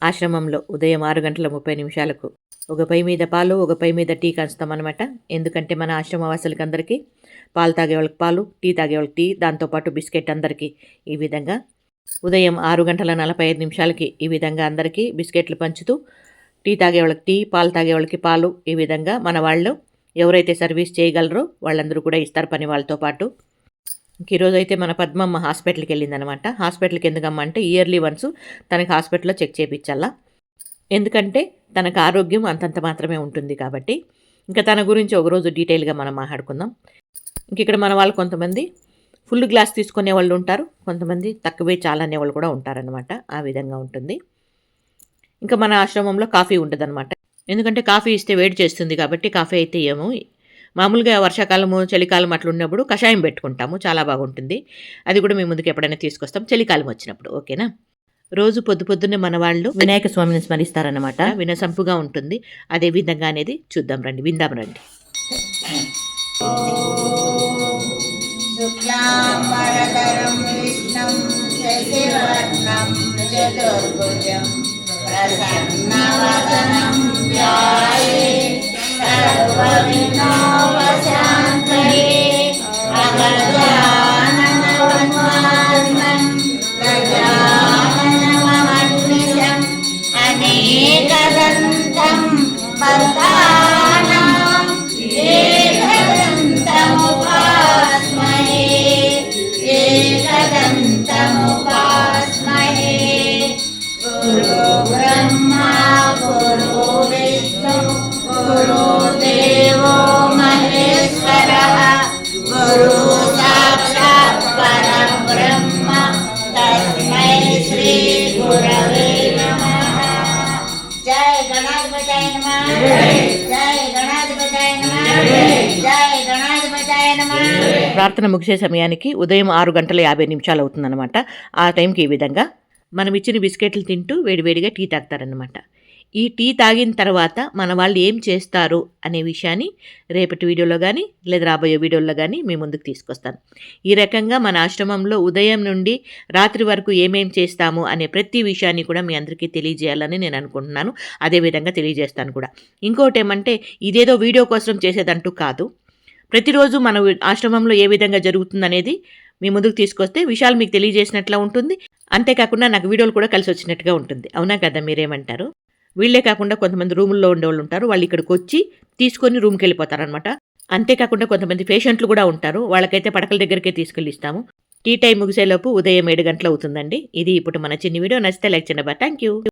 ఆశ్రమంలో ఉదయం 6:30 ఒక పొయ్యి మీద పాలు, ఒక పొయ్యి మీద టీ కాస్తామన్నమాట. ఎందుకంటే మన ఆశ్రమవాసులకి అందరికీ పాలు తాగే వాళ్ళకి పాలు, టీ తాగే వాళ్ళకి టీ, దాంతోపాటు బిస్కెట్ అందరికీ ఈ విధంగా ఉదయం 6:45 ఈ విధంగా అందరికీ బిస్కెట్లు పంచుతూ, టీ తాగే వాళ్ళకి టీ, పాలు తాగే వాళ్ళకి పాలు, ఈ విధంగా మన వాళ్ళు ఎవరైతే సర్వీస్ చేయగలరో వాళ్ళందరూ కూడా ఇస్తారు పని వాళ్ళతో పాటు. ఈరోజు అయితే మన పద్మమ్మ హాస్పిటల్కి వెళ్ళిందనమాట. హాస్పిటల్కి ఎందుకమ్మా అంటే ఇయర్లీ వన్స్ తనకి హాస్పిటల్లో చెక్ చేయించాలా. ఎందుకంటే తనకు ఆరోగ్యం అంతంత మాత్రమే ఉంటుంది కాబట్టి. ఇంకా తన గురించి ఒకరోజు డీటెయిల్గా మనం మాట్లాడుకుందాం. ఇంక ఇక్కడ మన వాళ్ళు కొంతమంది ఫుల్ గ్లాస్ తీసుకునే వాళ్ళు ఉంటారు, కొంతమంది తక్కువే చాలా అనేవాళ్ళు కూడా ఉంటారనమాట. ఆ విధంగా ఉంటుంది. ఇంకా మన ఆశ్రమంలో కాఫీ ఉంటుందన్నమాట. ఎందుకంటే కాఫీ ఇస్తే వేడి చేస్తుంది కాబట్టి కాఫీ అయితే ఏమో. మామూలుగా వర్షాకాలము, చలికాలం అట్లా ఉన్నప్పుడు కషాయం పెట్టుకుంటాము, చాలా బాగుంటుంది. అది కూడా మీ ముందుకు ఎప్పుడైనా తీసుకొస్తాం చలికాలం వచ్చినప్పుడు. ఓకేనా. రోజు పొద్దున్నే మన వాళ్ళు వినాయక స్వామిని స్మరిస్తారనమాట. వినసంపుగా ఉంటుంది. అదే విధంగా అనేది చూద్దాం రండి, విందాం రండి. శుక్లాంబరధరం విష్ణుం శశివర్ణం చతుర్భుజం ప్రసన్నవదనం ధ్యాయేత్ సర్వవిఘ్నోపశాంతయే అగజాననవద్వాన్నం గజాననమహర్నిశం అనేకదంతం భక్తానాం ఏకదంతముపాస్మహే గురు బ్రహ్మా గురు విష్ణు గురు దేవో మహేశ్వరః గురు సాక్షాత్ పరబ్రహ్మ తస్మై శ్రీ గురవే నమః. జై గణాధిపతయ నమః. జై గణాధిపతయ నమః. జై గణాధిపతయ నమః. ప్రార్థన ముగిసే సమయానికి ఉదయం 6:50 అవుతుందన్నమాట. ఆ టైంకి ఈ విధంగా మనం ఇచ్చిన బిస్కెట్లు తింటూ వేడివేడిగా టీ తాగుతారనమాట. ఈ టీ తాగిన తర్వాత మన వాళ్ళు ఏం చేస్తారు అనే విషయాన్ని రేపటి వీడియోలో కానీ లేదా రాబోయే వీడియోలో కానీ మీ ముందుకు తీసుకొస్తాను. ఈ రకంగా మన ఆశ్రమంలో ఉదయం నుండి రాత్రి వరకు ఏమేం చేస్తాము అనే ప్రతి విషయాన్ని కూడా మీ అందరికీ తెలియజేయాలని నేను అనుకుంటున్నాను. అదేవిధంగా తెలియజేస్తాను కూడా. ఇంకోటి ఏమంటే ఇదేదో వీడియో కోసం చేసేదంటూ కాదు. ప్రతిరోజు మన ఆశ్రమంలో ఏ విధంగా జరుగుతుందనేది మీ ముందుకు తీసుకొస్తే విషయాలు మీకు తెలియజేసినట్లా ఉంటుంది. అంతేకాకుండా నాకు వీడియోలు కూడా కలిసి వచ్చినట్టుగా ఉంటుంది. అవునా కదా, మీరేమంటారు? వీళ్ళే కాకుండా కొంతమంది రూముల్లో ఉండేవాళ్ళు ఉంటారు. వాళ్ళు ఇక్కడికి వచ్చి తీసుకొని రూమ్కి వెళ్ళిపోతారనమాట. అంతేకాకుండా కొంతమంది పేషెంట్లు కూడా ఉంటారు. వాళ్ళకైతే పడకల దగ్గరికే తీసుకెళ్ళి ఇస్తాము. టీ టైం ముగిసేలోపు ఉదయం 7 గంటలు అవుతుందండి. ఇది ఇప్పుడు మన చిన్న వీడియో. నచ్చితే లైక్ చేయండి. Thank you.